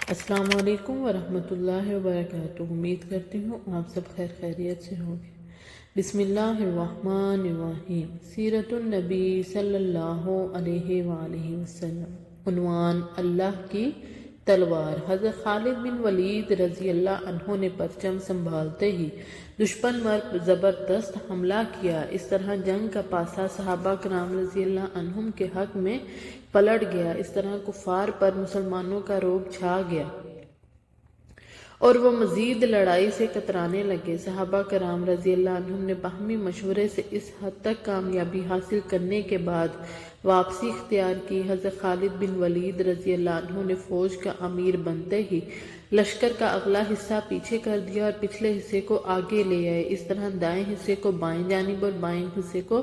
السلام علیکم ورحمۃ اللہ وبرکاتہ۔ امید کرتی ہوں آپ سب خیریت سے ہوں گے۔ بسم اللہ الرحمن الرحیم۔ سیرت النبی صلی اللہ علیہ وآلہ وسلم۔ عنوان: اللہ کی تلوار۔ حضرت خالد بن ولید رضی اللہ عنہ نے پرچم سنبھالتے ہی دشمن پر زبردست حملہ کیا۔ اس طرح جنگ کا پاسا صحابہ کرام رضی اللہ عنہم کے حق میں پلٹ گیا۔ اس طرح کفار پر مسلمانوں کا رعب چھا گیا اور وہ مزید لڑائی سے کترانے لگے۔ صحابہ کرام رضی اللہ عنہم نے باہمی مشورے سے اس حد تک کامیابی حاصل کرنے کے بعد واپسی اختیار کی۔ حضرت خالد بن ولید رضی اللہ عنہ نے فوج کا امیر بنتے ہی لشکر کا اگلا حصہ پیچھے کر دیا اور پچھلے حصے کو آگے لے آئے۔ اس طرح دائیں حصے کو بائیں جانب اور بائیں حصے کو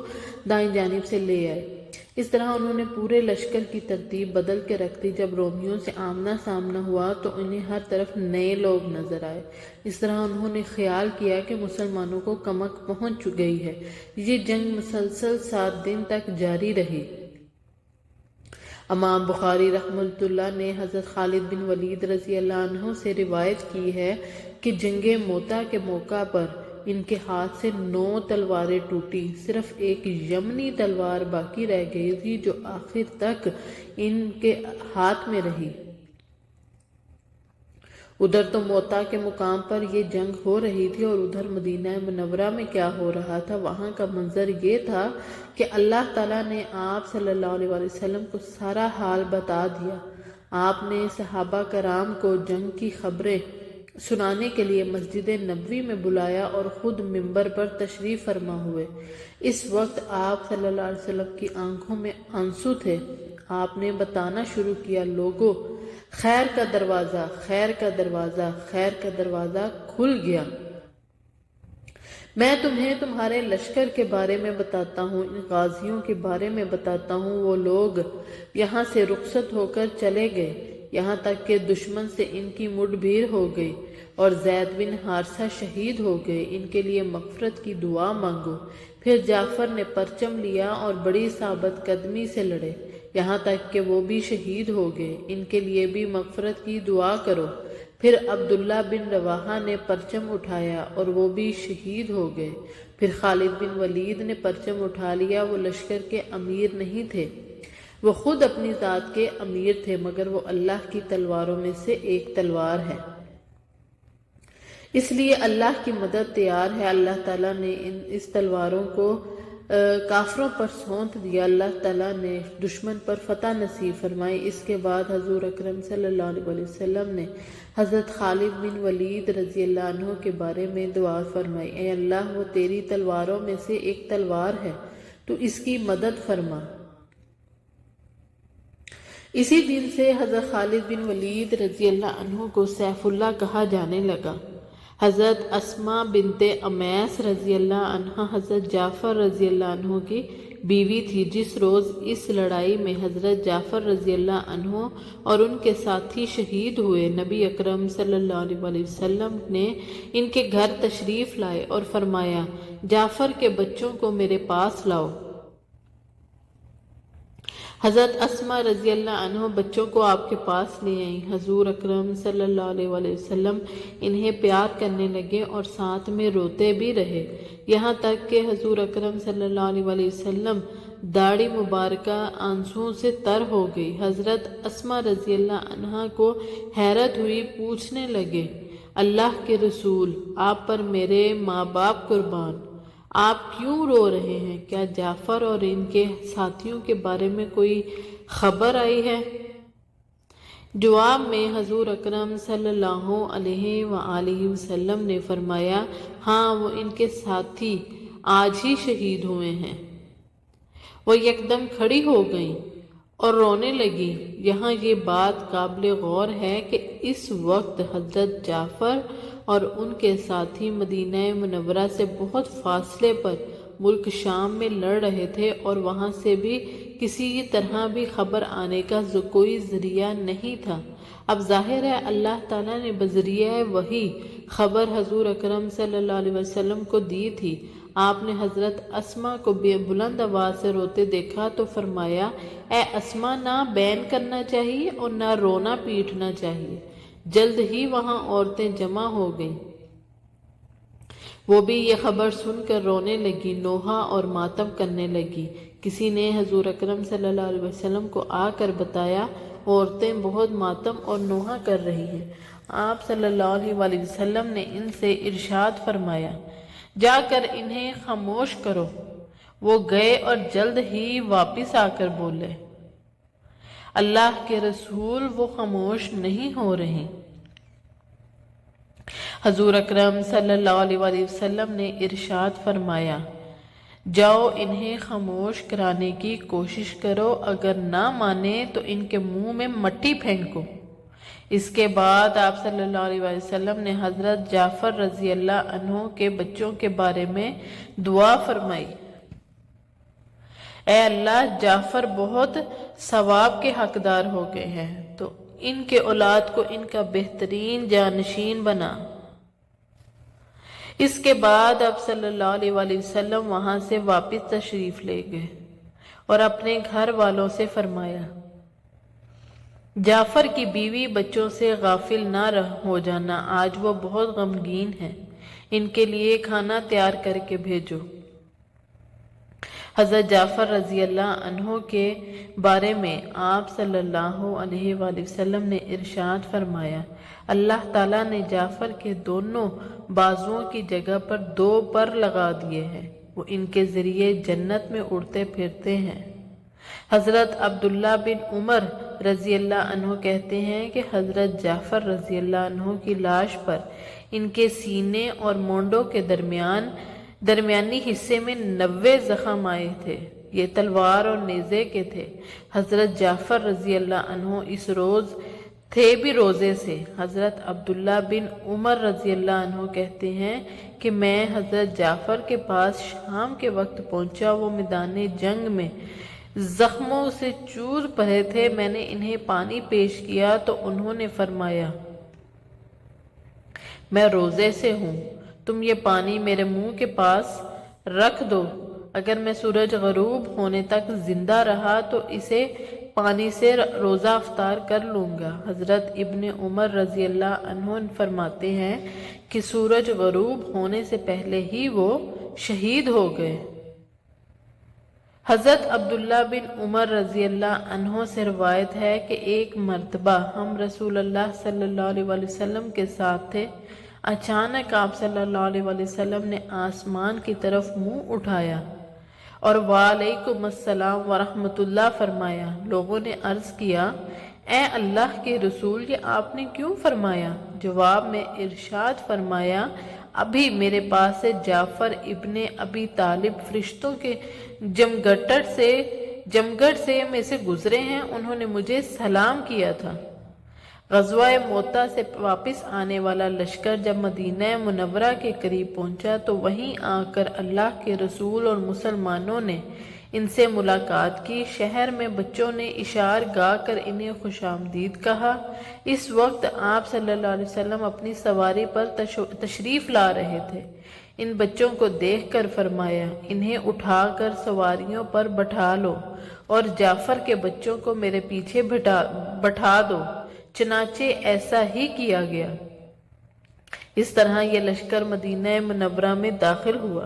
دائیں جانب سے لے آئے۔ اس طرح انہوں نے پورے لشکر کی ترتیب بدل کے رکھ دی۔ جب رومیوں سے آمنا سامنا ہوا تو انہیں ہر طرف نئے لوگ نظر آئے۔ اس طرح انہوں نے خیال کیا کہ مسلمانوں کو کمک پہنچ گئی ہے۔ یہ جنگ مسلسل 7 دن تک جاری رہی۔ امام بخاری رحمۃ اللہ نے حضرت خالد بن ولید رضی اللہ عنہ سے روایت کی ہے کہ جنگ موتا کے موقع پر ان کے ہاتھ سے 9 تلواریں ٹوٹی، صرف ایک یمنی تلوار باقی رہ گئی تھی جو آخر تک ان کے ہاتھ میں رہی۔ ادھر تو موتا کے مقام پر یہ جنگ ہو رہی تھی اور ادھر مدینہ منورہ میں کیا ہو رہا تھا۔ وہاں کا منظر یہ تھا کہ اللہ تعالیٰ نے آپ صلی اللہ علیہ وسلم کو سارا حال بتا دیا۔ آپ نے صحابہ کرام کو جنگ کی خبریں سنانے کے لیے مسجد نبوی میں بلایا اور خود منبر پر تشریف فرما ہوئے۔ اس وقت آپ صلی اللہ علیہ وسلم کی آنکھوں میں آنسو تھے۔ آپ نے بتانا شروع کیا، لوگو، خیر کا دروازہ، خیر کا دروازہ، خیر کا دروازہ کھل گیا۔ میں تمہیں تمہارے لشکر کے بارے میں بتاتا ہوں، ان غازیوں کے بارے میں بتاتا ہوں۔ وہ لوگ یہاں سے رخصت ہو کر چلے گئے، یہاں تک کہ دشمن سے ان کی مڈ بھیڑ ہو گئی اور زید بن حارثہ شہید ہو گئے۔ ان کے لیے مغفرت کی دعا مانگو۔ پھر جعفر نے پرچم لیا اور بڑی ثابت قدمی سے لڑے، یہاں تک کہ وہ بھی شہید ہو گئے۔ ان کے لیے بھی مغفرت کی دعا کرو۔ پھر عبداللہ بن رواحہ نے پرچم اٹھایا اور وہ بھی شہید ہو گئے۔ پھر خالد بن ولید نے پرچم اٹھا لیا۔ وہ لشکر کے امیر نہیں تھے، وہ خود اپنی ذات کے امیر تھے، مگر وہ اللہ کی تلواروں میں سے ایک تلوار ہے، اس لیے اللہ کی مدد تیار ہے۔ اللہ تعالیٰ نے اس تلواروں کو کافروں پر سونت دیا۔ اللہ تعالیٰ نے دشمن پر فتح نصیب فرمائی۔ اس کے بعد حضور اکرم صلی اللہ علیہ وسلم نے حضرت خالد بن ولید رضی اللہ عنہ کے بارے میں دعا فرمائی، اے اللہ، وہ تیری تلواروں میں سے ایک تلوار ہے، تو اس کی مدد فرما۔ اسی دن سے حضرت خالد بن ولید رضی اللہ عنہ کو سیف اللہ کہا جانے لگا۔ حضرت اسماء بنت امیس رضی اللہ عنہ حضرت جعفر رضی اللہ عنہ کی بیوی تھی۔ جس روز اس لڑائی میں حضرت جعفر رضی اللہ عنہ اور ان کے ساتھی شہید ہوئے، نبی اکرم صلی اللہ علیہ وسلم نے ان کے گھر تشریف لائے اور فرمایا، جعفر کے بچوں کو میرے پاس لاؤ۔ حضرت اسماء رضی اللہ عنہ بچوں کو آپ کے پاس لے آئیں۔ حضور اکرم صلی اللہ علیہ وسلم انہیں پیار کرنے لگے اور ساتھ میں روتے بھی رہے، یہاں تک کہ حضور اکرم صلی اللہ علیہ وسلم داڑھی مبارکہ آنسوؤں سے تر ہو گئی۔ حضرت اسماء رضی اللہ عنہ کو حیرت ہوئی، پوچھنے لگے، اللہ کے رسول، آپ پر میرے ماں باپ قربان، آپ کیوں رو رہے ہیں؟ کیا جعفر اور ان کے ساتھیوں کے بارے میں کوئی خبر آئی ہے؟ جواب میں حضور اکرم صلی اللہ علیہ وآلہ وسلم نے فرمایا، ہاں، وہ ان کے ساتھی آج ہی شہید ہوئے ہیں۔ وہ یکدم کھڑی ہو گئیں اور رونے لگیں۔ یہاں یہ بات قابل غور ہے کہ اس وقت حضرت جعفر اور ان کے ساتھی مدینہ منورہ سے بہت فاصلے پر ملک شام میں لڑ رہے تھے اور وہاں سے بھی کسی طرح بھی خبر آنے کا کوئی ذریعہ نہیں تھا۔ اب ظاہر ہے اللہ تعالیٰ نے بذریعہ وحی خبر حضور اکرم صلی اللہ علیہ وسلم کو دی تھی۔ آپ نے حضرت اسماء کو بلند آواز سے روتے دیکھا تو فرمایا، اے اسماء، نہ بین کرنا چاہیے اور نہ رونا پیٹنا چاہیے۔ جلد ہی وہاں عورتیں جمع ہو گئیں۔ وہ بھی یہ خبر سن کر رونے لگی، نوحہ اور ماتم کرنے لگی۔ کسی نے حضور اکرم صلی اللہ علیہ وسلم کو آ کر بتایا، عورتیں بہت ماتم اور نوحہ کر رہی ہیں۔ آپ صلی اللہ علیہ وسلم نے ان سے ارشاد فرمایا، جا کر انہیں خاموش کرو۔ وہ گئے اور جلد ہی واپس آ کر بولے، اللہ کے رسول، وہ خاموش نہیں ہو رہی۔ حضور اکرم صلی اللہ علیہ وسلم نے ارشاد فرمایا، جاؤ انہیں خاموش کرانے کی کوشش کرو، اگر نہ مانے تو ان کے منہ میں مٹی پھینکو۔ اس کے بعد آپ صلی اللہ علیہ وسلم نے حضرت جعفر رضی اللہ عنہ کے بچوں کے بارے میں دعا فرمائی، اے اللہ، جعفر بہت ثواب کے حقدار ہو گئے ہیں، تو ان کے اولاد کو ان کا بہترین جانشین بنا۔ اس کے بعد آپ صلی اللہ علیہ وسلم وہاں سے واپس تشریف لے گئے اور اپنے گھر والوں سے فرمایا، جعفر کی بیوی بچوں سے غافل نہ ہو جانا، آج وہ بہت غمگین ہیں، ان کے لیے کھانا تیار کر کے بھیجو۔ حضرت جعفر رضی اللہ عنہ کے بارے میں آپ صلی اللہ علیہ وآلہ وسلم نے ارشاد فرمایا، اللہ تعالیٰ نے جعفر کے دونوں بازوؤں کی جگہ پر 2 پر لگا دیے ہیں، وہ ان کے ذریعے جنت میں اڑتے پھرتے ہیں۔ حضرت عبداللہ بن عمر رضی اللہ عنہ کہتے ہیں کہ حضرت جعفر رضی اللہ عنہ کی لاش پر ان کے سینے اور مونڈوں کے درمیانی حصے میں 90 زخم آئے تھے، یہ تلوار اور نیزے کے تھے۔ حضرت جعفر رضی اللہ عنہ اس روز تھے بھی روزے سے۔ حضرت عبداللہ بن عمر رضی اللہ عنہ کہتے ہیں کہ میں حضرت جعفر کے پاس شام کے وقت پہنچا، وہ میدان جنگ میں زخموں سے چور پڑے تھے، میں نے انہیں پانی پیش کیا تو انہوں نے فرمایا، میں روزے سے ہوں، تم یہ پانی میرے منہ کے پاس رکھ دو، اگر میں سورج غروب ہونے تک زندہ رہا تو اسے پانی سے روزہ افطار کر لوں گا۔ حضرت ابن عمر رضی اللہ عنہ فرماتے ہیں کہ سورج غروب ہونے سے پہلے ہی وہ شہید ہو گئے۔ حضرت عبداللہ بن عمر رضی اللہ عنہ سے روایت ہے کہ ایک مرتبہ ہم رسول اللہ صلی اللہ علیہ وسلم کے ساتھ تھے، اچانک آپ صلی اللہ علیہ وسلم نے آسمان کی طرف منہ اٹھایا اور وعلیکم السلام ورحمۃ اللہ فرمایا۔ لوگوں نے عرض کیا، اے اللہ کے رسول، یہ آپ نے کیوں فرمایا؟ جواب میں ارشاد فرمایا، ابھی میرے پاس سے جعفر ابن ابی طالب فرشتوں کے جمگھٹ سے میں سے گزرے ہیں، انہوں نے مجھے سلام کیا تھا۔ غزوہ موتا سے واپس آنے والا لشکر جب مدینہ منورہ کے قریب پہنچا تو وہیں آ کر اللہ کے رسول اور مسلمانوں نے ان سے ملاقات کی۔ شہر میں بچوں نے اشعار گا کر انہیں خوش آمدید کہا۔ اس وقت آپ صلی اللہ علیہ وسلم اپنی سواری پر تشریف لا رہے تھے۔ ان بچوں کو دیکھ کر فرمایا، انہیں اٹھا کر سواریوں پر بٹھا لو اور جعفر کے بچوں کو میرے پیچھے بٹھا دو۔ چنانچہ ایسا ہی کیا گیا۔ اس طرح یہ لشکر مدینہ منورہ میں داخل ہوا۔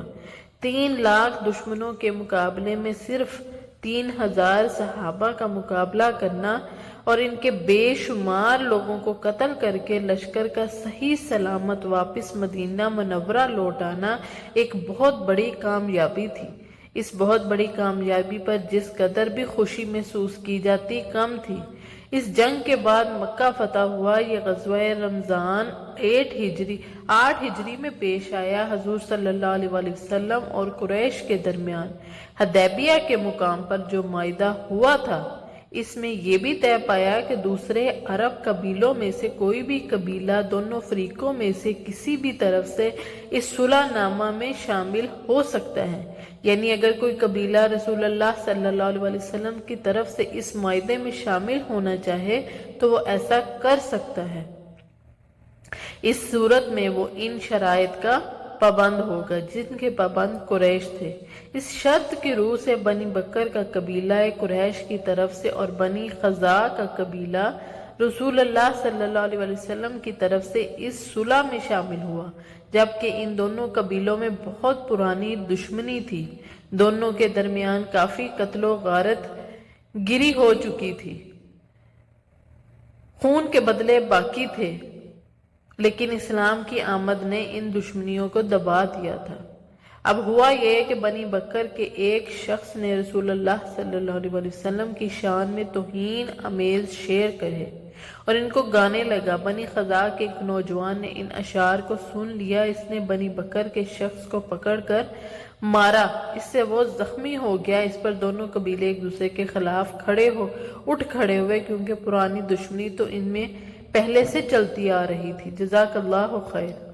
3 لاکھ دشمنوں کے مقابلے میں صرف 3000 صحابہ کا مقابلہ کرنا اور ان کے بے شمار لوگوں کو قتل کر کے لشکر کا صحیح سلامت واپس مدینہ منورہ لوٹ آنا ایک بہت بڑی کامیابی تھی۔ اس بہت بڑی کامیابی پر جس قدر بھی خوشی محسوس کی جاتی کم تھی۔ اس جنگ کے بعد مکہ فتح ہوا۔ یہ غزوہ رمضان 8 ہجری میں پیش آیا۔ حضور صلی اللہ علیہ وسلم اور قریش کے درمیان حدیبیہ کے مقام پر جو معاہدہ ہوا تھا، اس میں یہ بھی طے پایا کہ دوسرے عرب قبیلوں میں سے کوئی بھی قبیلہ دونوں فریقوں میں سے کسی بھی طرف سے اس صلح نامہ میں شامل ہو سکتا ہے، یعنی اگر کوئی قبیلہ رسول اللہ صلی اللہ علیہ وسلم کی طرف سے اس معاہدے میں شامل ہونا چاہے تو وہ ایسا کر سکتا ہے۔ اس صورت میں وہ ان شرائط کا پابند ہوگا جن کے پابند قریش تھے۔ اس شرط کی روح سے بنی بکر کا قبیلہ قریش کی طرف سے اور بنی خزاع کا قبیلہ رسول اللہ صلی اللہ علیہ وسلم کی طرف سے اس صلح میں شامل ہوا، جبکہ ان دونوں قبیلوں میں بہت پرانی دشمنی تھی۔ دونوں کے درمیان کافی قتل و غارت گری ہو چکی تھی، خون کے بدلے باقی تھے، لیکن اسلام کی آمد نے ان دشمنیوں کو دبا دیا تھا۔ اب ہوا یہ کہ بنی بکر کے ایک شخص نے رسول اللہ صلی اللہ علیہ وسلم کی شان میں توہین آمیز شعر کہے اور ان کو گانے لگا۔ بنی خزاع کے ایک نوجوان نے ان اشعار کو سن لیا، اس نے بنی بکر کے شخص کو پکڑ کر مارا، اس سے وہ زخمی ہو گیا۔ اس پر دونوں قبیلے ایک دوسرے کے خلاف اٹھ کھڑے ہوئے، کیونکہ پرانی دشمنی تو ان میں پہلے سے چلتی آ رہی تھی۔ جزاک اللہ خیر۔